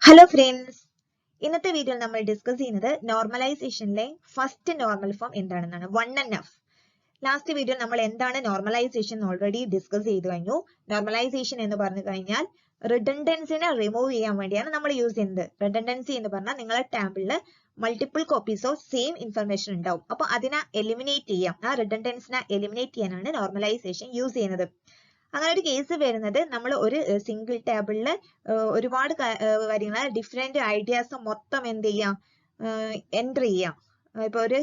Hello friends, ഇന്നത്തെ വീഡിയോയിൽ നമ്മൾ ഡിസ്കസ് ചെയ്യുന്നത് നോർമലൈസേഷനിലെ ഫസ്റ്റ് നോർമൽ ഫോം എന്താണെന്നാണ്. 1NF. ലാസ്റ്റ് വീഡിയോ നമ്മൾ എന്താണ് നോർമലൈസേഷൻ ഓൾറെഡി ഡിസ്കസ് ചെയ്തു കഴിഞ്ഞു. നോർമലൈസേഷൻ എന്ന് പറഞ്ഞു കഴിഞ്ഞാൽ റിഡൻഡൻസിനെ റിമൂവ് ചെയ്യാൻ വേണ്ടിയാണ് നമ്മൾ യൂസ് ചെയ്യുന്നത്. റിഡൻഡൻസി എന്ന് പറഞ്ഞാൽ നിങ്ങളെ ടാബിളിൽ multiple copies of same information ഉണ്ടാവും. അപ്പൊ അതിനെ എലിമിനേറ്റ് ചെയ്യാം, ആ റിഡൻഡൻസിനെ എലിമിനേറ്റ് ചെയ്യാനാണ് നോർമലൈസേഷൻ യൂസ് ചെയ്യുന്നത്. അങ്ങനെ ഒരു കേസ് വരുന്നത് നമ്മൾ ഒരു സിംഗിൾ ടേബിളിൽ ഒരുപാട് കാര്യങ്ങൾ ഡിഫറെന്റ് ഐഡിയാസ് മൊത്തം എന്ത് ചെയ്യാം, എൻറ്റർ ചെയ്യാം. ഇപ്പൊ ഒരു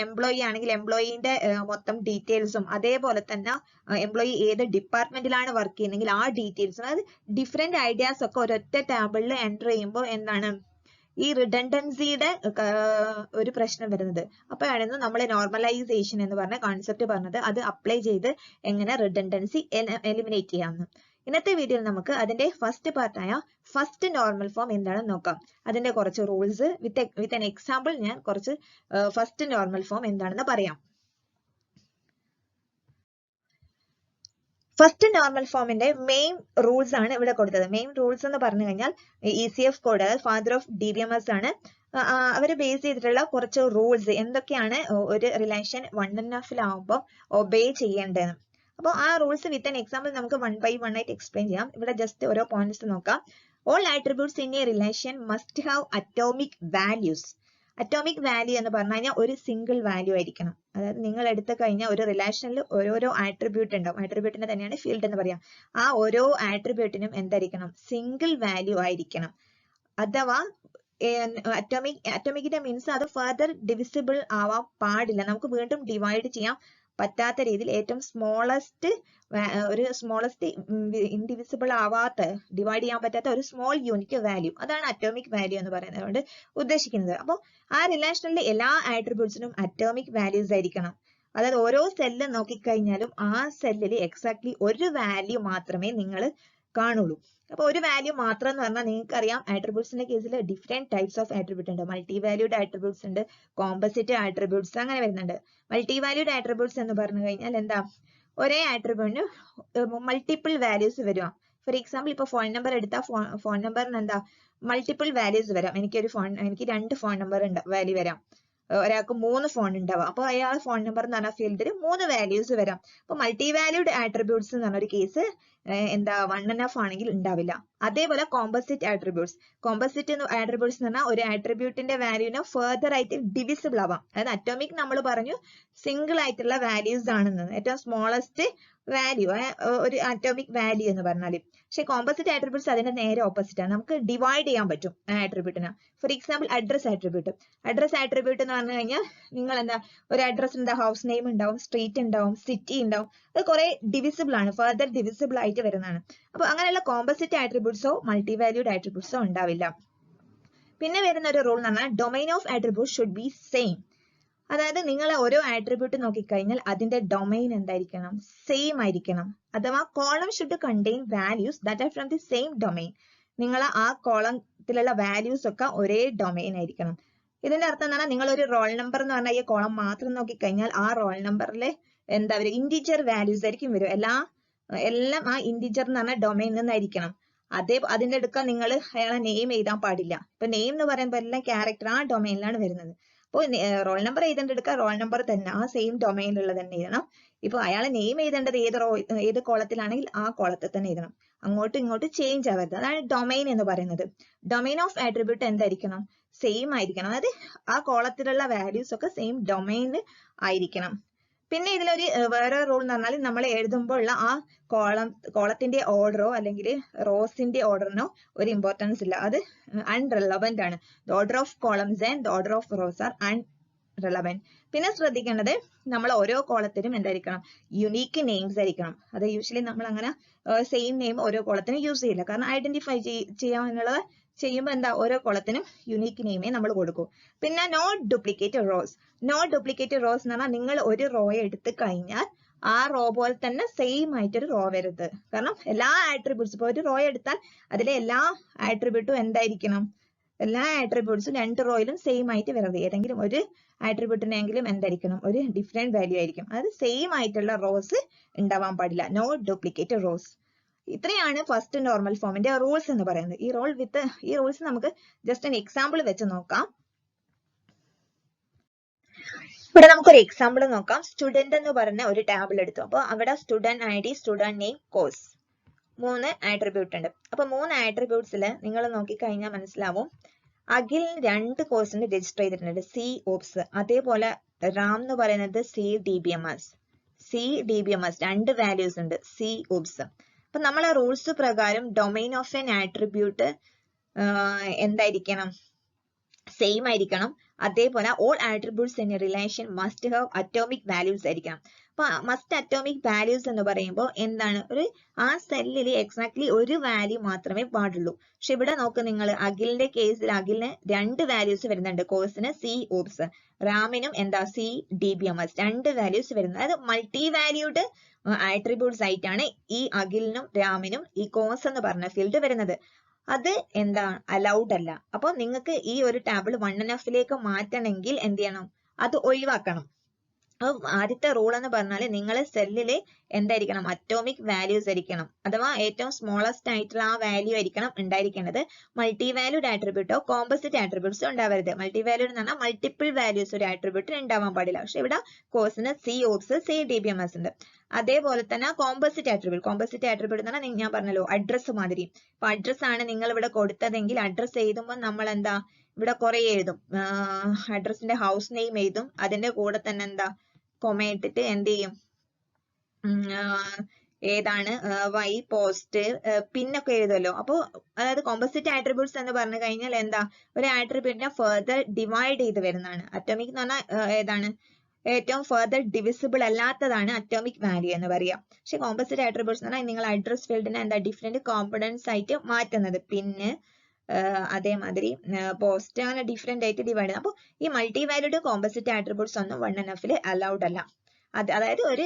എംപ്ലോയി ആണെങ്കിൽ എംപ്ലോയിന്റെ മൊത്തം ഡീറ്റെയിൽസും അതേപോലെ തന്നെ എംപ്ലോയി ഏത് ഡിപ്പാർട്ട്മെന്റിലാണ് വർക്ക് ചെയ്യുന്നതെങ്കിൽ ആ ഡീറ്റെയിൽസും, അതായത് ഡിഫറെന്റ് ഐഡിയാസ് ഒക്കെ ഒരൊറ്റ ടാബിളിൽ എൻറ്റർ ചെയ്യുമ്പോൾ എന്താണ് ഈ റിഡൻഡൻസിയുടെ ഒരു പ്രശ്നം വരുന്നത്. അപ്പോഴാണ് നമ്മൾ നോർമലൈസേഷൻ എന്ന് പറഞ്ഞ കോൺസെപ്റ്റ് പറഞ്ഞത്. അത് അപ്ലൈ ചെയ്ത് എങ്ങനെ റിഡൻഡൻസി എലിമിനേറ്റ് ചെയ്യാമെന്ന്. ഇന്നത്തെ വീഡിയോയിൽ നമുക്ക് അതിന്റെ ഫസ്റ്റ് പാർട്ടായ ഫസ്റ്റ് നോർമൽ ഫോം എന്താണെന്ന് നോക്കാം. അതിന്റെ കുറച്ച് റൂൾസ് വിത്ത് ആൻ എക്സാമ്പിൾ ഞാൻ കുറച്ച് ഫസ്റ്റ് നോർമൽ ഫോം എന്താണെന്ന് പറയാം. ഫസ്റ്റ് നോർമൽ ഫോമിന്റെ മെയിൻ റൂൾസ് ആണ് ഇവിടെ കൊടുത്തത്. മെയിൻ റൂൾസ് എന്ന് പറഞ്ഞു കഴിഞ്ഞാൽ ECF code, father of DBMS ആണ്. അവർ ബേസ് ചെയ്തിട്ടുള്ള കുറച്ച് റൂൾസ് എന്തൊക്കെയാണ് ഒരു റിലേഷൻ 1NF-ലാവുമ്പോൾ ഒബേ ചെയ്യേണ്ടത്. അപ്പോൾ ആ റൂൾസ് വിത്ത് ആൻ എക്സാമ്പിൾ നമുക്ക് 1 by 1 ആയിട്ട് എക്സ്പ്ലെയിൻ ചെയ്യാം. ഇവിടെ ജസ്റ്റ് ഓരോ പോയിന്റ്സ് നോക്കാം. All attributes in A relation must have atomic values. Atomic value എന്ന് പറഞ്ഞു കഴിഞ്ഞാൽ ഒരു സിംഗിൾ വാല്യൂ ആയിരിക്കണം. അതായത് നിങ്ങൾ എടുത്തു കഴിഞ്ഞാൽ ഒരു റിലേഷനിൽ ഓരോരോ ആട്രിബ്യൂട്ട് ഉണ്ടാവും. ആട്രിബ്യൂട്ടിനെ തന്നെയാണ് ഫീൽഡ് എന്ന് പറയാം. ആ ഓരോ ആട്രിബ്യൂട്ടിനും എന്തായിരിക്കണം, സിംഗിൾ വാല്യൂ ആയിരിക്കണം. അഥവാ അറ്റോമിക്കിന്റെ മീൻസ് അത് ഫർദർ ഡിവിസിബിൾ ആവാൻ പാടില്ല. നമുക്ക് വീണ്ടും ഡിവൈഡ് ചെയ്യാൻ പറ്റാത്ത രീതിയിൽ ഏറ്റവും സ്മോളസ്റ്റ് ഇൻഡിവിസിബിൾ ആവാത്ത, ഡിവൈഡ് ചെയ്യാൻ പറ്റാത്ത ഒരു സ്മോൾ യൂണിറ്റ് വാല്യൂ, അതാണ് അറ്റോമിക് വാല്യൂ എന്ന് പറയുന്നത് കൊണ്ട് ഉദ്ദേശിക്കുന്നത്. അപ്പോൾ ആ റിലേഷനിലെ എല്ലാ ആട്രിബ്യൂട്ട്സിനും അറ്റോമിക് വാല്യൂസ് ആയിരിക്കണം. അതായത് ഓരോ സെല്ല് നോക്കിക്കഴിഞ്ഞാലും ആ സെല്ലിൽ എക്സാക്ട്ലി ഒരു വാല്യൂ മാത്രമേ നിങ്ങൾ കാണുള്ളൂ. അപ്പൊ ഒരു വാല്യൂ മാത്രം എന്ന് പറഞ്ഞാൽ നിങ്ങൾക്ക് അറിയാം, ആട്രിബ്യൂട്ട്സിന്റെ കേസിൽ ഡിഫറെന്റ് ടൈപ്സ് ഓഫ് ആട്രിബ്യൂട്ട് ഉണ്ട്. മൾട്ടി വാല്യൂഡ് ആട്രിബ്യൂട്ട്സ് ഉണ്ട്, കോമ്പസിറ്റ് ആട്രിബ്യൂട്ട്സ്, അങ്ങനെ വരുന്നുണ്ട്. മൾട്ടി വാല്യൂഡ് ആട്രിബ്യൂട്ട്സ് എന്ന് പറഞ്ഞു കഴിഞ്ഞാൽ എന്താ, ഒരേ ആട്രിബ്യൂട്ടിന് മൾട്ടിപ്പിൾ വാല്യൂസ് വരും. ഫോർ എക്സാമ്പിൾ ഇപ്പൊ ഫോൺ നമ്പർ എടുത്താൽ ഫോൺ നമ്പറിന് എന്താ മൾട്ടിപ്പിൾ വാല്യൂസ് വരാം. എനിക്ക് 2 ഫോൺ നമ്പർ വാല്യൂ വരാം. ഒരാൾക്ക് 3 ഫോൺ ഉണ്ടാവാം. അപ്പൊ അയാൾ ഫോൺ നമ്പർ എന്ന് പറഞ്ഞ ഫീൽഡിൽ 3 വാല്യൂസ് വരാം. അപ്പൊ മൾട്ടി വാല്യൂഡ് ആട്രിബ്യൂട്ട്സ് എന്ന് പറഞ്ഞ ഒരു കേസ് എന്താ 1NF ആണെങ്കിൽ ഉണ്ടാവില്ല. അതേപോലെ കോമ്പസിറ്റ് ആട്രിബ്യൂട്ട്സ് ആട്രിബ്യൂട്ട്സ് എന്ന് പറഞ്ഞാൽ ഒരു ആട്രിബ്യൂട്ടിന്റെ വാല്യൂനെ ഫർദർ ആയിട്ട് ഡിവിസിബിൾ ആവാം. അതായത് അറ്റോമിക് നമ്മൾ പറഞ്ഞു സിംഗിൾ ആയിട്ടുള്ള വാല്യൂസ് ആണെന്ന്, ഏറ്റവും സ്മോളസ്റ്റ് വാല്യൂ ഒരു അറ്റോമിക് വാല്യൂ എന്ന് പറഞ്ഞാല്. പക്ഷെ കോമ്പസിറ്റ് ആട്രിബ്യൂട്ട്സ് അതിന്റെ നേരെ ഓപ്പോസിറ്റ് ആണ്. നമുക്ക് ഡിവൈഡ് ചെയ്യാൻ പറ്റും ആട്രിബ്യൂട്ടിനെ. ഫോർ എക്സാമ്പിൾ അഡ്രസ് ആട്രിബ്യൂട്ട് എന്ന് പറഞ്ഞു കഴിഞ്ഞാൽ നിങ്ങൾ എന്താ ഒരു അഡ്രസ് എന്താ ഹൗസ് നെയിം ഉണ്ടാവും, സ്ട്രീറ്റ് ഉണ്ടാവും, സിറ്റി ഉണ്ടാവും. അത് കുറെ ഡിവിസിബിൾ ആണ്, ഫർദർ ഡിവിസിബിൾ ആയിട്ട് വരുന്നതാണ്. അപ്പൊ അങ്ങനെയുള്ള കോമ്പസിറ്റ് ആട്രിബ്യൂട്ട്സോ മൾട്ടി വാല്യൂഡ് ആട്രിബ്യൂട്ട്സോ ഉണ്ടാവില്ല. പിന്നെ വരുന്ന ഒരു റൂൾ എന്ന് പറഞ്ഞാൽ domain of attribute should be same. അതായത് നിങ്ങൾ ഓരോ ആട്രിബ്യൂട്ട് നോക്കിക്കഴിഞ്ഞാൽ അതിന്റെ ഡൊമൈൻ എന്തായിരിക്കണം, സെയിം ആയിരിക്കണം. അഥവാ column should contain values that are from the same domain. നിങ്ങൾ ആ കോളത്തിലുള്ള വാല്യൂസ് ഒക്കെ ഒരേ ഡൊമൈൻ ആയിരിക്കണം. ഇതിന്റെ അർത്ഥം എന്താണ്, നിങ്ങൾ ഒരു റോൾ നമ്പർ എന്ന് പറഞ്ഞാൽ ഈ കോളം മാത്രം നോക്കിക്കഴിഞ്ഞാൽ ആ റോൾ നമ്പറിൽ എന്താ പറയുക, ഇന്റിജർ വാല്യൂസ് ആയിരിക്കും വരും. എല്ലാം ആ ഇന്റിജർ എന്ന് പറഞ്ഞ ഡൊമൈൻ നിന്നായിരിക്കണം. അതിന്റെ അടുക്ക നിങ്ങൾ അയാളെ നെയിം എഴുതാൻ പാടില്ല. ഇപ്പൊ നെയിം എന്ന് പറയുമ്പോൾ എല്ലാം ക്യാരക്ടർ ആ ഡൊമൈനിലാണ് വരുന്നത്. അപ്പോൾ റോൾ നമ്പർ എഴുതേണ്ടെടുക്കുക, റോൾ നമ്പർ തന്നെ ആ സെയിം ഡൊമൈനിലുള്ള തന്നെ എഴുതണം. ഇപ്പൊ അയാളെ നെയിം എഴുതേണ്ടത് ഏത് കോളത്തിലാണെങ്കിൽ ആ കോളത്തിൽ തന്നെ എഴുതണം. അങ്ങോട്ടും ഇങ്ങോട്ടും ചേഞ്ച് ആവരുത്. അതാണ് ഡൊമൈൻ എന്ന് പറയുന്നത്. ഡൊമൈൻ ഓഫ് ആട്രിബ്യൂട്ട് എന്തായിരിക്കണം, സെയിം ആയിരിക്കണം. അതായത് ആ കോളത്തിലുള്ള വാല്യൂസ് ഒക്കെ സെയിം ഡൊമൈനിൽ ആയിരിക്കണം. പിന്നെ ഇതിലൊരു വേറെ റൂൾ എന്ന് പറഞ്ഞാൽ നമ്മൾ എഴുതുമ്പോൾ ഉള്ള ആ കോളത്തിന്റെ ഓർഡറോ അല്ലെങ്കിൽ റോസിന്റെ ഓർഡറിനോ ഒരു ഇമ്പോർട്ടൻസ് ഇല്ല. അത് അൺറെലവന്റ് ആണ്. The order of columns and the order of rows are unrelevant. പിന്നെ ശ്രദ്ധിക്കേണ്ടത്, നമ്മൾ ഓരോ കോളത്തിനും എന്തായിരിക്കണം, യുണീക്ക് നെയിംസ് ആയിരിക്കണം. അത് യൂഷ്വലി നമ്മൾ അങ്ങനെ സെയിം നെയിം ഓരോ കോളത്തിനും യൂസ് ചെയ്യില്ല. കാരണം ഐഡന്റിഫൈ ചെയ്യാനുള്ളത് ചെയ്യുമ്പോൾ എന്താ, ഓരോ കോളത്തിനും യുണീക്ക് നെയിമേ നമ്മൾ കൊടുക്കൂ. പിന്നെ നോ ഡ്യൂപ്ലിക്കേറ്റ് റോസ് എന്ന് പറഞ്ഞാൽ നിങ്ങൾ ഒരു റോയെ എടുത്തു കഴിഞ്ഞാൽ ആ റോ പോലെ തന്നെ സെയിം ആയിട്ടൊരു റോ വരരുത്. കാരണം എല്ലാ ആട്രിബ്യൂട്ട്സും, ഇപ്പൊ ഒരു റോ എടുത്താൽ അതിലെ എല്ലാ ആട്രിബ്യൂട്ടും എന്തായിരിക്കണം, എല്ലാ ആട്രിബ്യൂട്ട്സും 2 റോയിലും സെയിം ആയിട്ട് വരരുത്. ഏതെങ്കിലും ഒരു ആട്രിബ്യൂട്ടിനെങ്കിലും എന്തായിരിക്കണം, ഒരു ഡിഫറെന്റ് വാല്യൂ ആയിരിക്കും. അതായത് സെയിം ആയിട്ടുള്ള റോസ് ഉണ്ടാവാൻ പാടില്ല. No duplicate rows. ഇത്രയാണ് ഫസ്റ്റ് നോർമൽ ഫോമിന്റെ റൂൾസ് എന്ന് പറയുന്നത്. ഈ റൂൾസ് നമുക്ക് ജസ്റ്റ് ഒരു എക്സാമ്പിൾ വെച്ച് നോക്കാം. ഇവിടെ നമുക്കൊരു എക്സാമ്പിൾ നോക്കാം. സ്റ്റുഡന്റ് എന്ന് പറഞ്ഞ ഒരു ടാബിൾ എടുത്തു. അപ്പോൾ അവിടെ student ID, student name, course 3 attribute ഉണ്ട്. അപ്പൊ 3 ആട്രിബ്യൂട്ട്സിൽ നിങ്ങൾ നോക്കിക്കഴിഞ്ഞാൽ മനസ്സിലാവും അഖിൽ 2 കോഴ്സിന് രജിസ്റ്റർ ചെയ്തിട്ടുണ്ട്, സി ഓപ്സ്. അതേപോലെ റാം എന്ന് പറയുന്നത് CDBMS 2 വാല്യൂസ് ഉണ്ട്, സി ഓപ്സ്. അപ്പൊ നമ്മളെ റൂൾസ് പ്രകാരം ഡൊമൈൻ ഓഫ് എൻ ആട്രിബ്യൂട്ട് എന്തായിരിക്കണം, സെയിം ആയിരിക്കണം. അതേപോലെ all attributes in A relation must have atomic values ആയിരിക്കണം. അപ്പൊ മസ്റ്റ് അറ്റോമിക് വാല്യൂസ് എന്ന് പറയുമ്പോൾ എന്താണ്, ആ സെല്ലിൽ എക്സാക്ട്ലി ഒരു വാല്യൂ മാത്രമേ പാടുള്ളൂ. പക്ഷെ ഇവിടെ നോക്ക് നിങ്ങൾ, അഖിലിന്റെ കേസിൽ അഖിലിന് 2 വാല്യൂസ് വരുന്നുണ്ട്, കോഴ്സിന് സി ഓപ്സ്, റാമിനും എന്താ CDBMS 2 വാല്യൂസ് വരുന്നത്. അതായത് മൾട്ടി വാല്യൂഡ് ആട്രിബ്യൂട്ട്സ് ആയിട്ടാണ് ഈ അഖിലിനും രാമിനും ഈ കോഴ്സ് എന്ന് പറഞ്ഞ ഫീൽഡ് വരുന്നത്. അത് എന്താ അലൗഡ് അല്ല. അപ്പൊ നിങ്ങൾക്ക് ഈ ഒരു ടാബിൾ 1NF മാറ്റണമെങ്കിൽ എന്ത് ചെയ്യണം, അത് ഒഴിവാക്കണം. അപ്പൊ ആദ്യത്തെ റൂൾ എന്ന് പറഞ്ഞാൽ നിങ്ങൾ സെല്ലില് എന്തായിരിക്കണം, അറ്റോമിക് വാല്യൂസ് ആയിരിക്കണം, അഥവാ ഏറ്റവും സ്മോളസ്റ്റ് ആയിട്ടുള്ള ആ വാല്യൂ ആയിരിക്കണം ഉണ്ടായിരിക്കേണ്ടത്. മൾട്ടി വാല്യൂഡ് ആട്രിബ്യൂട്ടോ കോമ്പോസിറ്റ് ആട്രിബ്യൂട്ട്സോ ഉണ്ടാവരുത്. മൾട്ടി വാല്യൂഡ് എന്ന് പറഞ്ഞാൽ മൾട്ടിപ്പിൾ വാല്യൂസ് ഒരു ആട്രിബ്യൂട്ടിന് ഉണ്ടാവാൻ പാടില്ല. പക്ഷെ ഇവിടെ കോഴ്സിന് സി ഓപ്സ് CDBMS ഉണ്ട്. അതേപോലെ തന്നെ കോമ്പോസിറ്റ് ആട്രിബ്യൂട്ട് എന്ന് പറഞ്ഞാൽ ഞാൻ പറഞ്ഞല്ലോ അഡ്രസ് മാതിരി. ഇപ്പൊ അഡ്രസ് ആണ് നിങ്ങൾ ഇവിടെ കൊടുത്തതെങ്കിൽ അഡ്രസ് എഴുതുമ്പോൾ നമ്മൾ എന്താ ഇവിടെ കുറെ എഴുതും, അഡ്രസ്സിന്റെ ഹൗസ് നെയിം എഴുതും, അതിന്റെ കൂടെ തന്നെ എന്താ കൊമ ഇട്ടിട്ട് എന്ത് ചെയ്യും, ഏതാണ് വൈ പോസ്റ്റ് പിന്നൊക്കെ എഴുതുമല്ലോ. അപ്പോൾ അതായത് കോമ്പോസിറ്റ് ആട്രിബ്യൂട്ട്സ് എന്ന് പറഞ്ഞു കഴിഞ്ഞാൽ എന്താ, ഒരു ആട്രിബ്യൂട്ടിനെ ഫർദർ ഡിവൈഡ് ചെയ്ത് വരുന്നതാണ്. അറ്റോമിക് എന്ന് പറഞ്ഞാൽ ഏതാണ്, ഏറ്റവും ഫർദർ ഡിവിസിബിൾ അല്ലാത്തതാണ് അറ്റോമിക് വാല്യൂ എന്ന് പറയാം. പക്ഷെ കോമ്പോസിറ്റ് ആട്രിബ്യൂട്ട്സ് എന്ന് പറഞ്ഞാൽ നിങ്ങൾ അഡ്രസ് ഫീൽഡിനെ എന്താ ഡിഫറെന്റ് കോമ്പണൻസ് ആയിട്ട് മാറ്റുന്നത്, പിന്നെ അതേമാതിരി പോസ്റ്റ് അങ്ങനെ ഡിഫറെന്റ് ആയിട്ട് ഡിവൈഡ് ചെയ്യുന്നത്. അപ്പോൾ ഈ മൾട്ടി വാല്യൂഡ് കോമ്പോസിറ്റ് ആട്രിബ്യൂട്ട്സ് ഒന്നും 1NF അലൗഡ് അല്ല. അതായത് ഒരു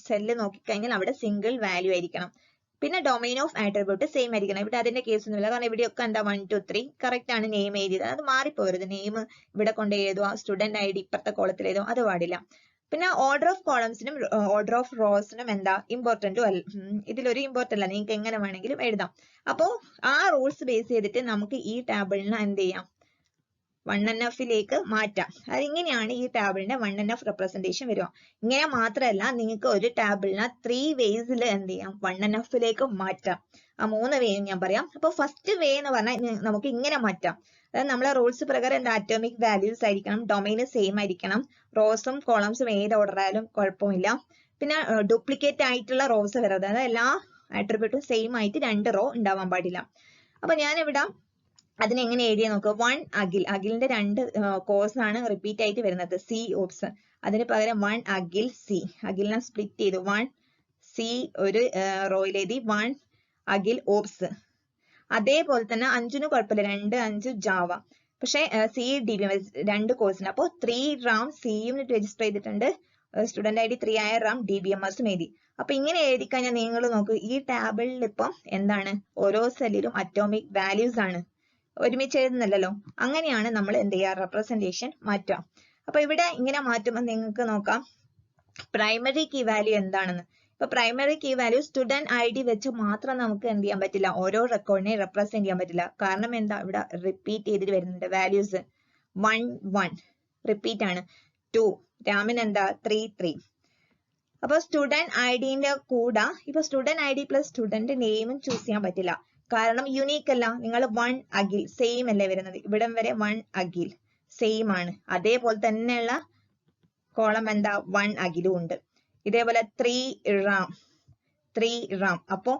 സെല്ല് നോക്കിക്കഴിഞ്ഞാൽ അവിടെ സിംഗിൾ വാല്യൂ ആയിരിക്കണം. പിന്നെ ഡൊമൈൻ ഓഫ് ആട്രിബ്യൂട്ട് സെയിം ആയിരിക്കണം. ഇവിടെ അതിന്റെ കേസ് ഒന്നുമില്ല, കാരണം ഇവിടെയൊക്കെ എന്താ 1 2 3 കറക്റ്റ് ആണ് നെയിം എഴുതിയത്, അത് മാറിപ്പോരുത്. നെയിം ഇവിടെ കൊണ്ട് എഴുതുക, സ്റ്റുഡന്റ് ID ഇപ്പുറത്തെ കോളത്തിൽ എഴുതുക, അത് പാടില്ല. പിന്നെ ഓർഡർ ഓഫ് കോളംസിനും ഓർഡർ ഓഫ് റോസിനും എന്താ ഇമ്പോർട്ടന്റും അല്ല, ഇതിലൊരു ഇമ്പോർട്ടന്റ് അല്ല, നിങ്ങൾക്ക് എങ്ങനെ വേണമെങ്കിലും എഴുതാം. അപ്പോ ആ റൂൾസ് ബേസ് ചെയ്തിട്ട് നമുക്ക് ഈ ടേബിളിനെ എന്ത് ചെയ്യാം, 1NF മാറ്റാം. അതിങ്ങനെയാണ് ഈ ടാബിളിന്റെ 1NF റെപ്രസെന്റേഷൻ വരിക. ഇങ്ങനെ മാത്രമല്ല, നിങ്ങൾക്ക് ഒരു ടാബിളിനെ 3 വേസിൽ എന്ത് ചെയ്യാം, 1NF മാറ്റാം. ആ 3 വേ ഞാൻ പറയാം. അപ്പൊ ഫസ്റ്റ് വേ എന്ന് പറഞ്ഞാൽ നമുക്ക് ഇങ്ങനെ മാറ്റാം. അതായത് നമ്മളെ റൂൾസ് പ്രകാരം എന്താ, അറ്റോമിക് വാല്യൂസ് ആയിരിക്കണം, ഡൊമൈന് സെയിം ആയിരിക്കണം, റോസും കോളംസും ഏത് ഓർഡർ ആയാലും കുഴപ്പമില്ല. പിന്നെ ഡ്യൂപ്ലിക്കേറ്റ് ആയിട്ടുള്ള റോസ് വരാതെ, അതായത് എല്ലാ ആട്രിബ്യൂട്ടും സെയിം ആയിട്ട് 2 റോ ഉണ്ടാവാൻ പാടില്ല. അപ്പൊ ഞാനിവിടെ അതിനെങ്ങനെ എഴുതിയ നോക്കുക, 1 അഖിലിന്റെ 2 കോഴ്സ് ആണ് റിപ്പീറ്റ് ആയിട്ട് വരുന്നത്, സി ഓപ്സ്. അതിന് പകരം 1 അഖിൽ സി, അഖിലിനെ സ്പ്ലിറ്റ് ചെയ്തു, 1 സി ഒരു റോയിൽ എഴുതി, 1 അഖിൽ ഓപ്സ്. അതേപോലെ തന്നെ 5ന് കുഴപ്പമില്ല, 2 5 ജാവ. പക്ഷെ CDBMS 2 കോഴ്സിന്, അപ്പോൾ 3 റാം സിയും രജിസ്റ്റർ ചെയ്തിട്ടുണ്ട്, സ്റ്റുഡന്റ് ID 3 ആയ റാം DBMS എഴുതി. അപ്പൊ ഇങ്ങനെ എഴുതി കഴിഞ്ഞാൽ നിങ്ങൾ നോക്കൂ, ഈ ടാബിളിൽ ഇപ്പം എന്താണ്, ഓരോ സെല്ലിലും അറ്റോമിക് വാല്യൂസ് ആണ്, ഒരുമിച്ച് എഴുതുന്നില്ലല്ലോ. അങ്ങനെയാണ് നമ്മൾ എന്ത് ചെയ്യുക, റെപ്രസെന്റേഷൻ മാറ്റുക. അപ്പൊ ഇവിടെ ഇങ്ങനെ മാറ്റുമ്പോൾ നിങ്ങൾക്ക് നോക്കാം പ്രൈമറി കീ വാല്യൂ എന്താണെന്ന്. ഇപ്പൊ primary key value student ID വെച്ച് മാത്രം നമുക്ക് എന്ത് ചെയ്യാൻ പറ്റില്ല, ഓരോ റെക്കോർഡിനെ റെപ്രസെന്റ് ചെയ്യാൻ പറ്റില്ല. കാരണം എന്താ, ഇവിടെ റിപ്പീറ്റ് ചെയ്തിട്ട് വരുന്നുണ്ട് വാല്യൂസ്. 1 1 റിപ്പീറ്റ് ആണ്, 2 രാമിന് എന്താ 3 3. അപ്പൊ സ്റ്റുഡന്റ് IDന്റെ കൂടെ ഇപ്പൊ സ്റ്റുഡന്റ് ID പ്ലസ് സ്റ്റുഡന്റ് നെയിമും ചൂസ് ചെയ്യാൻ പറ്റില്ല, കാരണം യുണീക്ക് അല്ല. നിങ്ങൾ 1 അഖിൽ സെയിം അല്ലേ വരുന്നത്, ഇവിടം വരെ 1 അഖിൽ സെയിം ആണ്. അതേപോലെ തന്നെയുള്ള കോളം എന്താ 1 അഖിലും ഉണ്ട്. ഇതേപോലെ 3 റാം. അപ്പോ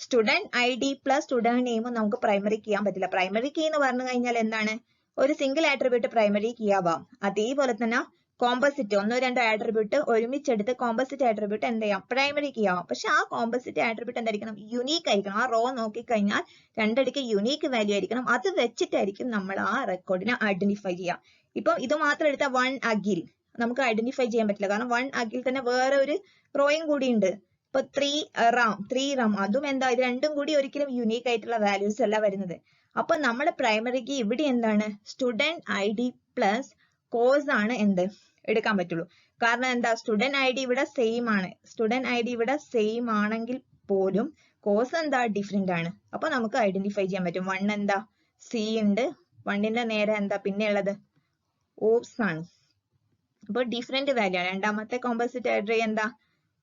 സ്റ്റുഡന്റ് ID പ്ലസ് സ്റ്റുഡന്റ് നെയിമും നമുക്ക് പ്രൈമറി കീ ചെയ്യാൻ പറ്റില്ല. പ്രൈമറി കീ എന്ന് പറഞ്ഞു കഴിഞ്ഞാൽ എന്താണ്, ഒരു സിംഗിൾ ആട്രിബ്യൂട്ട് പ്രൈമറി കീ ആവാം. അതേപോലെ തന്നെ കോമ്പോസിറ്റ് 1 2 ആട്രിബ്യൂട്ട് ഒരുമിച്ചെടുത്ത് കോമ്പോസിറ്റ് ആട്രിബ്യൂട്ട് എന്ത് ചെയ്യാം, പ്രൈമറി കീ ആവാം. പക്ഷെ ആ കോമ്പോസിറ്റ് ആട്രിബ്യൂട്ട് എന്തായിരിക്കണം, യുണീക്ക് ആയിരിക്കണം. ആ റോ നോക്കിക്കഴിഞ്ഞാൽ 2 അടിക്ക് യുണീക്ക് വാല്യൂ ആയിരിക്കണം. അത് വെച്ചിട്ടായിരിക്കും നമ്മൾ ആ റെക്കോർഡിനെ ഐഡന്റിഫൈ ചെയ്യുക. ഇപ്പൊ ഇത് മാത്രം എടുത്ത 1 അഖിൽ നമുക്ക് ഐഡന്റിഫൈ ചെയ്യാൻ പറ്റില്ല, കാരണം 1 അഖിൽ തന്നെ വേറെ ഒരു റോയും കൂടി ഉണ്ട്. ഇപ്പൊ 3 റാം അതും എന്താ, ഇത് രണ്ടും കൂടി ഒരിക്കലും യുണീക്ക് ആയിട്ടുള്ള വാല്യൂസ് അല്ല വരുന്നത്. അപ്പൊ നമ്മുടെ പ്രൈമറി കീ ഇവിടെ എന്താണ്, സ്റ്റുഡന്റ് ID പ്ലസ് കോഴ്സ് ആണ് എന്ത് എടുക്കാൻ പറ്റുള്ളൂ. കാരണം എന്താ, സ്റ്റുഡന്റ് ID ഇവിടെ സെയിം ആണ്. സ്റ്റുഡന്റ് ID ഇവിടെ സെയിം ആണെങ്കിൽ പോലും കോസ് എന്താ ഡിഫറെന്റ് ആണ്. അപ്പൊ നമുക്ക് ഐഡന്റിഫൈ ചെയ്യാൻ പറ്റും. 1 എന്താ സി ഉണ്ട്, 1ന്റെ നേരെ എന്താ പിന്നെ ഉള്ളത് ഓപ്സ് ആണ്. അപ്പൊ ഡിഫറെന്റ് വാല്യൂ ആണ്. രണ്ടാമത്തെ കോമ്പോസിറ്റ് ആഡ്രി എന്താ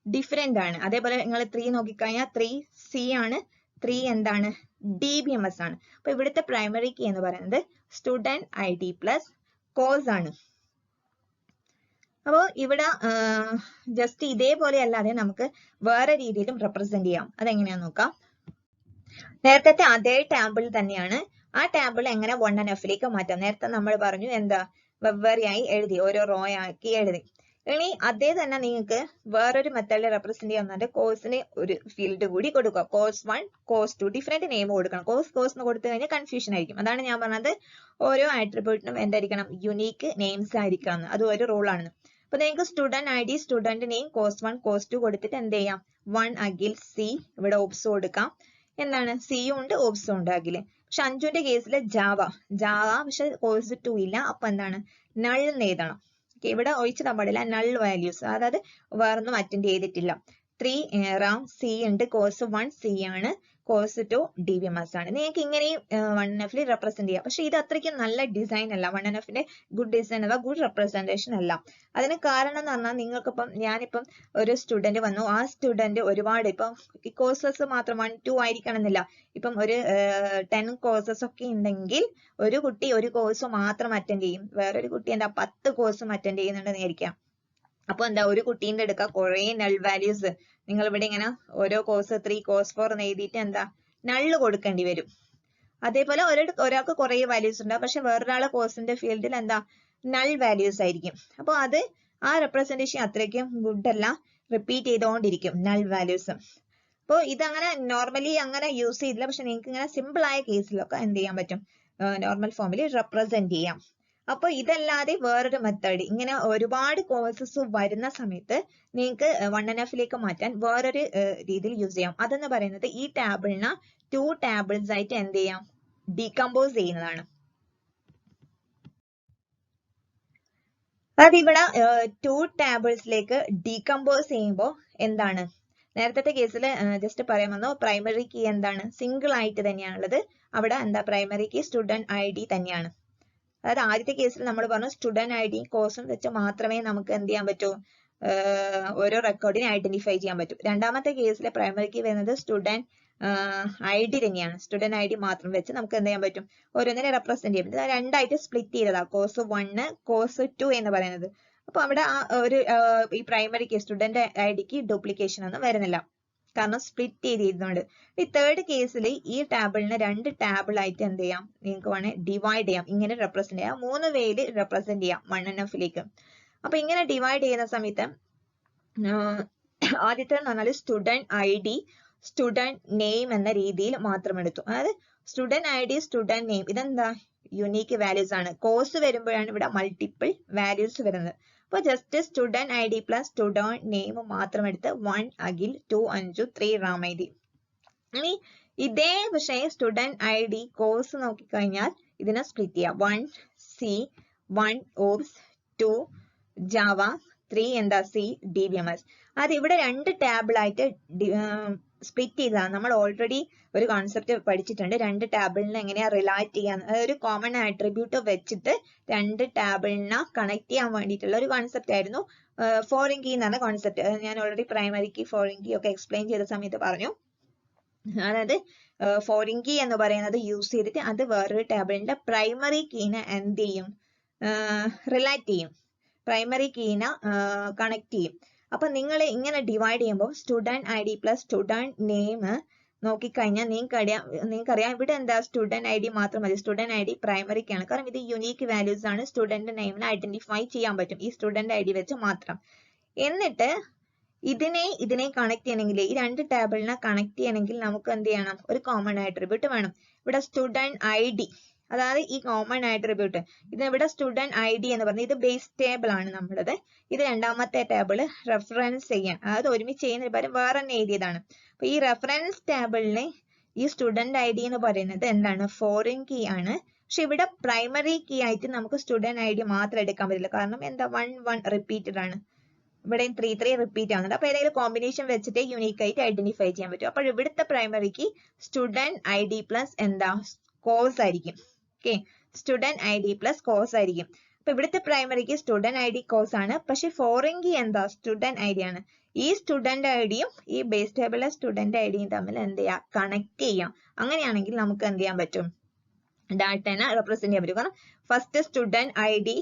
ഡിഫറെന്റ് ആണ്. അതേപോലെ നിങ്ങൾ 3 നോക്കിക്കഴിഞ്ഞാൽ 3 സി ആണ്, 3 എന്താണ് DBMS ആണ്. അപ്പൊ ഇവിടുത്തെ പ്രൈമറി കീ എന്ന് പറയുന്നത് സ്റ്റുഡന്റ് ID പ്ലസ് കോസ് ആണ്. അപ്പോൾ ഇവിടെ ജസ്റ്റ് ഇതേപോലെ അല്ലാതെ നമുക്ക് വേറെ രീതിയിലും റെപ്രസെന്റ് ചെയ്യാം. അതെങ്ങനെയാന്ന് നോക്കാം. നേരത്തെ അതേ ടാബിൾ തന്നെയാണ്. ആ ടാബിൾ എങ്ങനെ 1NF മാറ്റാം. നേരത്തെ നമ്മൾ പറഞ്ഞു എന്താ വെവ്വേറെയായി എഴുതി, ഓരോ റോ ആക്കി എഴുതി. ഇനി അതേ തന്നെ നിങ്ങൾക്ക് വേറൊരു മെത്തേഡിൽ റെപ്രസെന്റ് ചെയ്യാൻ കോഴ്സിന് ഒരു ഫീൽഡ് കൂടി കൊടുക്കുക. കോഴ്സ് 1, കോഴ്സ് 2 ഡിഫറെന്റ് നെയിം കൊടുക്കണം. കോഴ്സ് എന്ന് കൊടുത്തു കഴിഞ്ഞാൽ കൺഫ്യൂഷൻ ആയിരിക്കും. അതാണ് ഞാൻ പറഞ്ഞത് ഓരോ ആട്രിബ്യൂട്ടിനും എന്തായിരിക്കണം യുണീക്ക് നെയിംസ് ആയിരിക്കണം. അത് ഒരു റൂൾ ആണ്. അപ്പൊ നിങ്ങൾക്ക് student ID, student name, course 1, course 2 കൊടുത്തിട്ട് എന്ത് ചെയ്യാം 1 അഗിൽ സി, ഇവിടെ ഓപ്സ് കൊടുക്കാം. എന്താണ് സിയും ഉണ്ട് ഓപ്സും ഉണ്ട് അഗില്. പക്ഷെ അഞ്ജുന്റെ കേസിൽ ജാവ പക്ഷെ കോഴ്സ് 2 ഇല്ല. അപ്പൊ എന്താണ് നൾ എഴുതണം. ഇവിടെ ഒഴിച്ചിടാൻ പാടില്ല നൾ വാല്യൂസ്, അതായത് വേറൊന്നും അറ്റൻഡ് ചെയ്തിട്ടില്ല. 3 റാം സി ഉണ്ട്, കോഴ്സ് 1 സി ആണ്, കോഴ്സ് 2 DBMS ആണ്. നിങ്ങൾക്ക് ഇങ്ങനെയും 1NF റെപ്രസെന്റ് ചെയ്യാം. പക്ഷെ ഇത് അത്രയ്ക്കും നല്ല ഡിസൈൻ അല്ല. 1NF ഗുഡ് ഡിസൈൻ അല്ല, ഗുഡ് റെപ്രസെന്റേഷൻ അല്ല. അതിന് കാരണം എന്ന് പറഞ്ഞാൽ നിങ്ങൾക്കിപ്പം ഞാനിപ്പം ഒരു സ്റ്റുഡന്റ് വന്നു, ആ സ്റ്റുഡന്റ് ഒരുപാട് ഇപ്പം കോഴ്സസ് മാത്രം 1, 2 ആയിരിക്കണം എന്നില്ല. ഇപ്പം ഒരു 10 കോഴ്സസ് ഒക്കെ ഉണ്ടെങ്കിൽ ഒരു കുട്ടി ഒരു കോഴ്സ് മാത്രം അറ്റൻഡ് ചെയ്യും, വേറൊരു കുട്ടി എന്താ 10 കോഴ്സും അറ്റൻഡ് ചെയ്യുന്നുണ്ടെന്ന് വിചാരിക്കാം. അപ്പൊ എന്താ ഒരു കുട്ടീന്റെ എടുക്കുക കുറെ നൾ വാല്യൂസ്. നിങ്ങൾ ഇവിടെ ഇങ്ങനെ ഓരോ കോഴ്സ് 3, കോഴ്സ് 4 എന്ന് എഴുതിയിട്ട് എന്താ നള്ള് കൊടുക്കേണ്ടി വരും. അതേപോലെ ഒരാൾക്ക് കുറെ വാല്യൂസ് ഉണ്ടാവും, പക്ഷെ വേറൊരാളെ കോഴ്സിന്റെ ഫീൽഡിൽ എന്താ നൾ വാല്യൂസ് ആയിരിക്കും. അപ്പൊ അത് ആ റെപ്രസെന്റേഷൻ അത്രയ്ക്കും ഗുഡ് അല്ല, റിപ്പീറ്റ് ചെയ്തുകൊണ്ടിരിക്കും നൾ വാല്യൂസ്. അപ്പോൾ ഇതങ്ങനെ നോർമലി അങ്ങനെ യൂസ് ചെയ്തില്ല. പക്ഷെ നിങ്ങൾക്ക് ഇങ്ങനെ സിമ്പിൾ ആയ കേസിലൊക്കെ എന്ത് ചെയ്യാൻ പറ്റും നോർമൽ ഫോമിൽ റെപ്രസെന്റ് ചെയ്യാം. അപ്പൊ ഇതല്ലാതെ വേറൊരു മെത്തേഡ്, ഇങ്ങനെ ഒരുപാട് കോഴ്സസ് വരുന്ന സമയത്ത് നിങ്ങൾക്ക് 1NF മാറ്റാൻ വേറൊരു രീതിയിൽ യൂസ് ചെയ്യാം. അതെന്ന് പറയുന്നത് ഈ ടാബിളിനെ 2 ടാബിൾസ് ആയിട്ട് എന്ത് ചെയ്യാം ഡീകമ്പോസ് ചെയ്യുന്നതാണ്. അതിവിടെ 2 ടാബിൾസിലേക്ക് ഡീകമ്പോസ് ചെയ്യുമ്പോൾ എന്താണ് നേരത്തെ കേസിൽ ജസ്റ്റ് പറയാൻ വന്നു, പ്രൈമറി കീ എന്താണ് സിംഗിൾ ആയിട്ട് തന്നെയാണുള്ളത്. അവിടെ എന്താ പ്രൈമറി കീ സ്റ്റുഡന്റ് ID തന്നെയാണ്. അതായത് ആദ്യത്തെ കേസിൽ നമ്മൾ പറഞ്ഞു സ്റ്റുഡന്റ് ID കോഴ്സും വെച്ച് മാത്രമേ നമുക്ക് എന്ത് ചെയ്യാൻ പറ്റൂ ഓരോ റെക്കോർഡിനെ ഐഡന്റിഫൈ ചെയ്യാൻ പറ്റും. രണ്ടാമത്തെ കേസിൽ പ്രൈമറി കീ വരുന്നത് സ്റ്റുഡന്റ് ID തന്നെയാണ്. സ്റ്റുഡന്റ് ID മാത്രം വെച്ച് നമുക്ക് എന്ത് ചെയ്യാൻ പറ്റും ഓരോന്നിനെ റെപ്രസെന്റ് ചെയ്യാൻ പറ്റും. രണ്ടായിട്ട് സ്പ്ലിറ്റ് ചെയ്തതാ കോഴ്സ് 1, കോഴ്സ് 2 എന്ന് പറയുന്നത്. അപ്പൊ അവിടെ ഒരു ഈ പ്രൈമറി കീ സ്റ്റുഡന്റ് IDക്ക് ഡ്യൂപ്ലിക്കേഷൻ ഒന്നും വരുന്നില്ല, കാരണം സ്പ്ലിറ്റ് ചെയ്തിരുന്നുണ്ട്. ഈ തേർഡ് കേസിൽ ഈ ടാബിളിനെ 2 ടാബിൾ ആയിട്ട് എന്ത് ചെയ്യാം നിങ്ങൾക്ക് വേണേൽ ഡിവൈഡ് ചെയ്യാം, ഇങ്ങനെ റെപ്രസെന്റ് ചെയ്യാം. 3 വേയിൽ റെപ്രസെന്റ് ചെയ്യാം 1NF. അപ്പൊ ഇങ്ങനെ ഡിവൈഡ് ചെയ്യുന്ന സമയത്ത് ആദ്യത്തെ എന്ന് പറഞ്ഞാൽ സ്റ്റുഡന്റ് ID, സ്റ്റുഡന്റ് നെയിം എന്ന രീതിയിൽ മാത്രം എടുത്തു. അതായത് സ്റ്റുഡന്റ് ID, സ്റ്റുഡന്റ് നെയിം ഇതെന്താ യുണീക്ക് വാല്യൂസ് ആണ്. കോഴ്സ് വരുമ്പോഴാണ് ഇവിടെ മൾട്ടിപ്പിൾ വാല്യൂസ് വരുന്നത്. അപ്പൊ just student ID plus student name മാത്രം എടുത്ത് 1 അഖിൽ, 2 അഞ്ജു, 3 റാം എഴുതി. ഇനി ഇതേ പക്ഷേ സ്റ്റുഡന്റ് ID കോഴ്സ് നോക്കിക്കഴിഞ്ഞാൽ ഇതിനെ സ്പ്ലിറ്റ് ചെയ്യാം. 1 സി, 1 ഓപ്സ്, 2 ജാവ, 3 എന്താ സി DBMS. അത് ഇവിടെ 2 ടാബിളായിട്ട് സ്പ്ലിറ്റ് ചെയ്തതാണ്. നമ്മൾ ഓൾറെഡി ഒരു കോൺസെപ്റ്റ് പഠിച്ചിട്ടുണ്ട്, 2 ടാബിളിനെ എങ്ങനെയാ റിലേറ്റ് ചെയ്യാൻ. അതൊരു കോമൺ ആട്രിബ്യൂട്ട് വെച്ചിട്ട് 2 ടാബിളിനെ കണക്ട് ചെയ്യാൻ വേണ്ടിയിട്ടുള്ള ഒരു കോൺസെപ്റ്റ് ആയിരുന്നു ഫോറിൻ കീ എന്ന് പറഞ്ഞ കോൺസെപ്റ്റ്. ഞാൻ already primary key foreign key ഒക്കെ എക്സ്പ്ലെയിൻ ചെയ്ത സമയത്ത് പറഞ്ഞു. അതായത് ഫോറിൻ കീ എന്ന് പറയുന്നത് യൂസ് ചെയ്തിട്ട് അത് വേറൊരു ടാബിളിന്റെ പ്രൈമറി കീനെ എന്ത് ചെയ്യും റിലേറ്റ് ചെയ്യും, പ്രൈമറി കീനെ കണക്ട് ചെയ്യും. അപ്പൊ നിങ്ങൾ ഇങ്ങനെ ഡിവൈഡ് ചെയ്യുമ്പോൾ student ID plus student name നോക്കിക്കഴിഞ്ഞാൽ നിങ്ങൾക്കറിയാം ഇവിടെ എന്താ സ്റ്റുഡന്റ് ID മാത്രം മതി. സ്റ്റുഡന്റ് ID പ്രൈമറിക്കാണ്, കാരണം ഇത് യുണീക്ക് വാല്യൂസ് ആണ്. സ്റ്റുഡന്റ് നെയിമിനെ ഐഡന്റിഫൈ ചെയ്യാൻ പറ്റും ഈ സ്റ്റുഡന്റ് ID വെച്ച് മാത്രം. എന്നിട്ട് ഇതിനെ കണക്ട് ചെയ്യണമെങ്കിൽ ഈ 2 ടാബിളിനെ കണക്ട് ചെയ്യണമെങ്കിൽ നമുക്ക് എന്ത് ചെയ്യണം ഒരു കോമൺ ആട്രിബ്യൂട്ട് വേണം. ഇവിടെ സ്റ്റുഡന്റ് ID, അതായത് ഈ കോമൺ ആട്രിബ്യൂട്ട് ഇത് ഇവിടെ സ്റ്റുഡന്റ് ID എന്ന് പറഞ്ഞത് ഇത് ബേസ് ടേബിൾ ആണ് നമ്മുടേത്. ഇത് രണ്ടാമത്തെ ടേബിൾ റെഫറൻസ് ചെയ്യാൻ, അതായത് ഒരുമിച്ച് ചെയ്യുന്നതിന് പകരം വേറെ തന്നെ എഴുതിയതാണ്. അപ്പൊ ഈ റെഫറൻസ് ടേബിളിന് ഈ സ്റ്റുഡന്റ് ID എന്ന് പറയുന്നത് എന്താണ് ഫോറിൻ കീ ആണ്. പക്ഷെ ഇവിടെ പ്രൈമറി കീ ആയിട്ട് നമുക്ക് സ്റ്റുഡന്റ് ID മാത്രം എടുക്കാൻ പറ്റില്ല, കാരണം എന്താ 1 1 റിപ്പീറ്റഡ് ആണ്. ഇവിടെയും 3 റിപ്പീറ്റ് ആവുന്നുണ്ട്. അപ്പൊ ഏതെങ്കിലും കോമ്പിനേഷൻ വെച്ചിട്ട് യൂണീക്ക് ആയിട്ട് ഐഡന്റിഫൈ ചെയ്യാൻ പറ്റും. അപ്പോൾ ഇവിടുത്തെ പ്രൈമറിക്ക് സ്റ്റുഡന്റ് ഐ ഡി പ്ലസ് എന്താ കോഴ്സ് ആയിരിക്കും. Okay, student I D plus course ആയിരിക്കും. അപ്പൊ ഇവിടുത്തെ പ്രൈമറിക്ക് സ്റ്റുഡന്റ് ഐ ഡി കോഴ്സ് ആണ്. പക്ഷെ ഫോറിൻ കീ എന്താ സ്റ്റുഡന്റ് ഐ ഡി ആണ്. ഈ സ്റ്റുഡന്റ് ഐ ഡിയും ഈ ബേസ് ടേബിളിലെ സ്റ്റുഡന്റ് ഐ ഡിയും തമ്മിൽ എന്ത് ചെയ്യാം, കണക്ട് ചെയ്യാം. അങ്ങനെയാണെങ്കിൽ നമുക്ക് എന്ത് ചെയ്യാൻ പറ്റും, ഡാറ്റനെ റെപ്രസെന്റ് ചെയ്യാൻ പറ്റും. കാരണം first student I D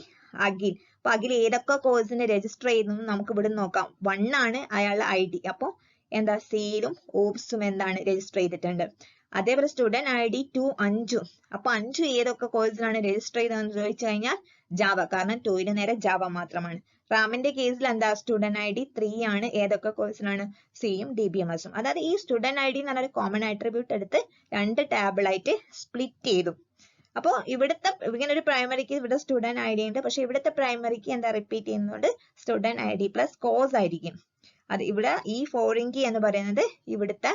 Akhil. അപ്പൊ അഖിൽ ഏതൊക്കെ കോഴ്സിന് രജിസ്റ്റർ ചെയ്യുന്നു നമുക്ക് ഇവിടെ നോക്കാം. 1 ആണ് അയാളുടെ ഐ ഡി. അപ്പൊ എന്താ സിയിലും ഓപ്സും എന്താണ് രജിസ്റ്റർ ചെയ്തിട്ടുണ്ട്. അതേപോലെ സ്റ്റുഡന്റ് ഐ ഡി 2 അഞ്ജു. അപ്പൊ അഞ്ജു ഏതൊക്കെ കോഴ്സിലാണ് രജിസ്റ്റർ ചെയ്തതെന്ന് ചോദിച്ചു കഴിഞ്ഞാൽ ജാവ, കാരണം 2ന് നേരെ ജാവ മാത്രമാണ്. റാമിന്റെ കേസിൽ എന്താ സ്റ്റുഡന്റ് ഐ ഡി 3 ആണ്. ഏതൊക്കെ കോഴ്സിനാണ്, സിയും DBMS ഉം. അതായത് ഈ സ്റ്റുഡന്റ് ഐ ഡി എന്ന് പറഞ്ഞ കോമൺ ആട്രിബ്യൂട്ട് എടുത്ത് 2 ടാബിളായിട്ട് സ്പ്ലിറ്റ് ചെയ്തു. അപ്പോൾ ഇവിടുത്തെ ഇങ്ങനെ ഒരു പ്രൈമറിക്ക് ഇവിടെ സ്റ്റുഡന്റ് ഐ ഡി ഉണ്ട്. പക്ഷെ ഇവിടുത്തെ പ്രൈമറിക്ക് എന്താ റിപ്പീറ്റ് ചെയ്യുന്നുണ്ട്, student I D plus course ആയിരിക്കും. അത് ഇവിടെ ഈ ഫോറിൻ കീ എന്ന് പറയുന്നത് ഇവിടുത്തെ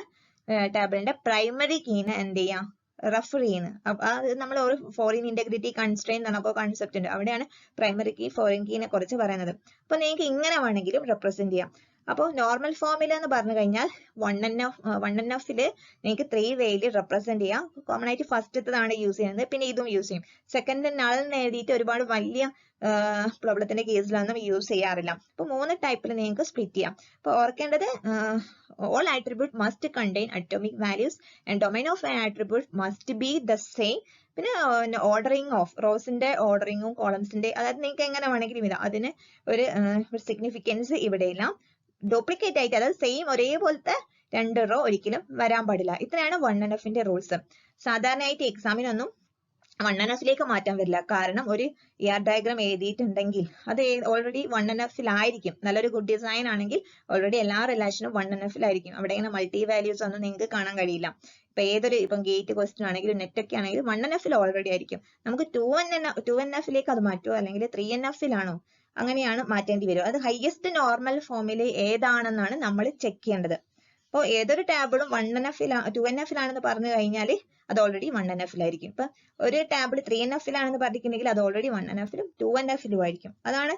ടാബിളിന്റെ പ്രൈമറി കീനെ എന്ത് ചെയ്യാം, റെഫർ ചെയ്യുന്നത്. അത് നമ്മൾ ഒരു ഫോറിൻ ഇന്റഗ്രിറ്റി കൺസ്ട്രെയിൻ എന്ന് പറഞ്ഞ കോൺസെപ്റ്റ് ഉണ്ട്. അവിടെയാണ് പ്രൈമറി കീ ഫോറിൻ കീനെ കുറിച്ച് പറയുന്നത്. അപ്പൊ നിങ്ങൾക്ക് ഇങ്ങനെ വേണമെങ്കിലും റെപ്രസെന്റ് ചെയ്യാം. അപ്പോൾ നോർമൽ ഫോർമുല എന്ന് പറഞ്ഞു കഴിഞ്ഞാൽ 1NF നിങ്ങൾക്ക് 3 വേയിൽ റെപ്രസെന്റ് ചെയ്യാം. കോമൺ ആയിട്ട് ഫസ്റ്റത്തേതാണ് യൂസ് ചെയ്യുന്നത്, പിന്നെ ഇതും യൂസ് ചെയ്യും. സെക്കൻഡ് നൾ എന്ന് എഴുതിയിട്ട് ഒരുപാട് വലിയ പ്രോബ്ലത്തിന്റെ കേസിലൊന്നും യൂസ് ചെയ്യാറില്ല. അപ്പൊ 3 ടൈപ്പിൽ നിങ്ങൾക്ക് സ്പ്ലിറ്റ് ചെയ്യാം. അപ്പൊ ഓർക്കേണ്ടത് all attribute must contain atomic values and domain of an attribute must be the same. പിന്നെ ഓർഡറിങ് ഓഫ് റോസിന്റെ ഓർഡറിങ്ങും കോളംസിന്റെ, അതായത് നിങ്ങൾക്ക് എങ്ങനെ വേണമെങ്കിലും ഇതാ, അതിന് ഒരു സിഗ്നിഫിക്കൻസ് ഇവിടെയില്ല. ഡ്യൂപ്ലിക്കേറ്റ് ആയിട്ട്, അതായത് സെയിം ഒരേപോലത്തെ 2 റോ ഒരിക്കലും വരാൻ പാടില്ല. ഇത്രയാണ് 1NFന്റെ റൂൾസ്. സാധാരണയായിട്ട് എക്സാമിനൊന്നും 1NFിലേക്ക് മാറ്റാൻ വരില്ല. കാരണം ഒരു ER ഡയഗ്രാം എഴുതിയിട്ടുണ്ടെങ്കിൽ അത് ഓൾറെഡി 1NFിലായിരിക്കും. നല്ലൊരു ഗുഡ് ഡിസൈൻ ആണെങ്കിൽ ഓൾറെഡി എല്ലാ റിലേഷനും 1NFിലായിരിക്കും. അവിടെ ഇങ്ങനെ മൾട്ടി വാല്യൂസ് ഒന്നും നിങ്ങൾക്ക് കാണാൻ കഴിയില്ല. ഇപ്പൊ ഇപ്പം ഗേറ്റ് ക്വസ്റ്റ്യൻ ആണെങ്കിലും നെറ്റ് ഒക്കെ ആണെങ്കിലും 1NFിൽ ഓൾറെഡി ആയിരിക്കും. നമുക്ക് 2NFിലേക്ക് അത് മാറ്റുമോ അല്ലെങ്കിൽ 3NFിലാണോ, അങ്ങനെയാണ് മാറ്റേണ്ടി വരും. അത് ഹയസ്റ്റ് നോർമൽ ഫോമിൽ ഏതാണെന്നാണ് നമ്മൾ ചെക്ക് ചെയ്യേണ്ടത്. അപ്പോൾ ഏതൊരു ടാബിളും 2NFിലാണെന്ന് പറഞ്ഞു കഴിഞ്ഞാൽ അത് ഓൾറെഡി 1NFിലായിരിക്കും. ഇപ്പൊ ഒരു ടാബിൾ 3NFിലാണെന്ന് പറഞ്ഞിട്ടുണ്ടെങ്കിൽ അത് ഓൾറെഡി 1NFിലും 2NFിലും ആയിരിക്കും. അതാണ്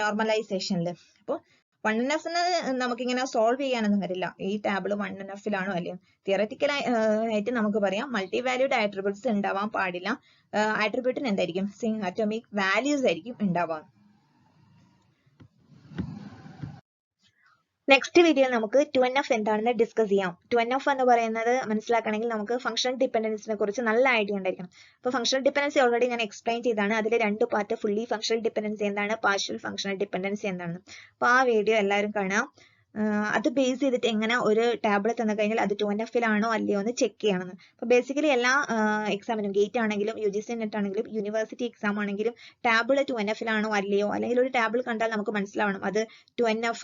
നോർമലൈസേഷനിൽ. അപ്പോൾ 1NFന്ന് നമുക്കിങ്ങനെ സോൾവ് ചെയ്യാനൊന്നും വരില്ല. ഈ ടാബിൾ 1NFിലാണോ അല്ലയോ, തിയററ്റിക്കൽ ആയിട്ട് നമുക്ക് പറയാം മൾട്ടി വാല്യൂഡ് ആട്രിബ്യൂട്ട്സ് ഉണ്ടാവാൻ പാടില്ല. ആട്രിബ്യൂട്ടിന് എന്തായിരിക്കും, അറ്റോമിക് വാല്യൂസ് ആയിരിക്കും ഉണ്ടാവാം. നെക്സ്റ്റ് വീഡിയോയിൽ നമുക്ക് 2NF എന്താണെന്ന് ഡിസ്കസ് ചെയ്യാം. 2NF എന്ന് പറയുന്നത് മനസ്സിലാക്കണമെങ്കിൽ നമുക്ക് ഫംഗ്ഷണൽ ഡിപെൻഡൻസിനെ കുറിച്ച് നല്ല ഐഡിയ ഉണ്ടായിരിക്കണം. അപ്പോൾ ഫംഗ്ഷണൽ ഡിപെൻഡൻസി ഓൾറെഡി ഞാൻ എക്സ്പ്ലെയിൻ ചെയ്താണ്. അതിൽ 2 പാർട്ട്, ഫുള്ളി ഫംഗ്ഷണൽ ഡിപെൻഡൻസി എന്താണ്, പാർഷ്യൽ ഫംഗ്ഷണൽ ഡിപെൻഡൻസി എന്താണ്. അപ്പോൾ ആ വീഡിയോ എല്ലാവരും കാണാം. അത് ബേസ് ചെയ്തിട്ട് എങ്ങനെ ഒരു ടാബിൾ തന്നു കഴിഞ്ഞാൽ അത് 2NFിലാണോ അല്ലയോ എന്ന് ചെക്ക് ചെയ്യണമെന്ന്. അപ്പോൾ ബേസിക്കലി എല്ലാ എക്സാമിനും, ഗേറ്റ് ആണെങ്കിലും UGC നെറ്റ് ആണെങ്കിലും യൂണിവേഴ്സിറ്റി എക്സാം ആണെങ്കിലും ടാബിൾ 2NFിലാണോ അല്ലയോ, അല്ലെങ്കിൽ ഒരു ടാബിൾ കണ്ടാൽ നമുക്ക് മനസ്സിലാവണം അത് 2NF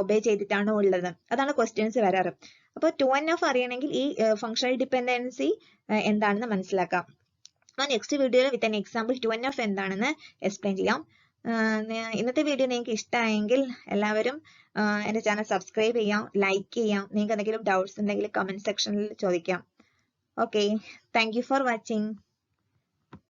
ഒബേ ചെയ്തിട്ടാണോ ഉള്ളത്. അതാണ് ക്വസ്റ്റ്യൻസ് വരാറ്. അപ്പോൾ 2NF അറിയണമെങ്കിൽ ഈ ഫംഗ്ഷണൽ ഡിപെൻഡൻസി എന്താണെന്ന് മനസ്സിലാക്കാം. ആ നെക്സ്റ്റ് വീഡിയോയിൽ വിത്ത് ആൻ എക്സാമ്പിൾ 2NF എന്താണെന്ന് എക്സ്പ്ലെയിൻ ചെയ്യാം. ഇന്നത്തെ വീഡിയോ നിങ്ങൾക്ക് ഇഷ്ടമായെങ്കിൽ എല്ലാവരും എൻ്റെ ചാനൽ സബ്സ്ക്രൈബ് ചെയ്യാം, ലൈക്ക് ചെയ്യാം. നിങ്ങൾക്ക് എന്തെങ്കിലും ഡൗട്ട്സ് ഉണ്ടെങ്കിൽ കമന്റ് സെക്ഷനിൽ ചോദിക്കാം. Okay, thank you for watching.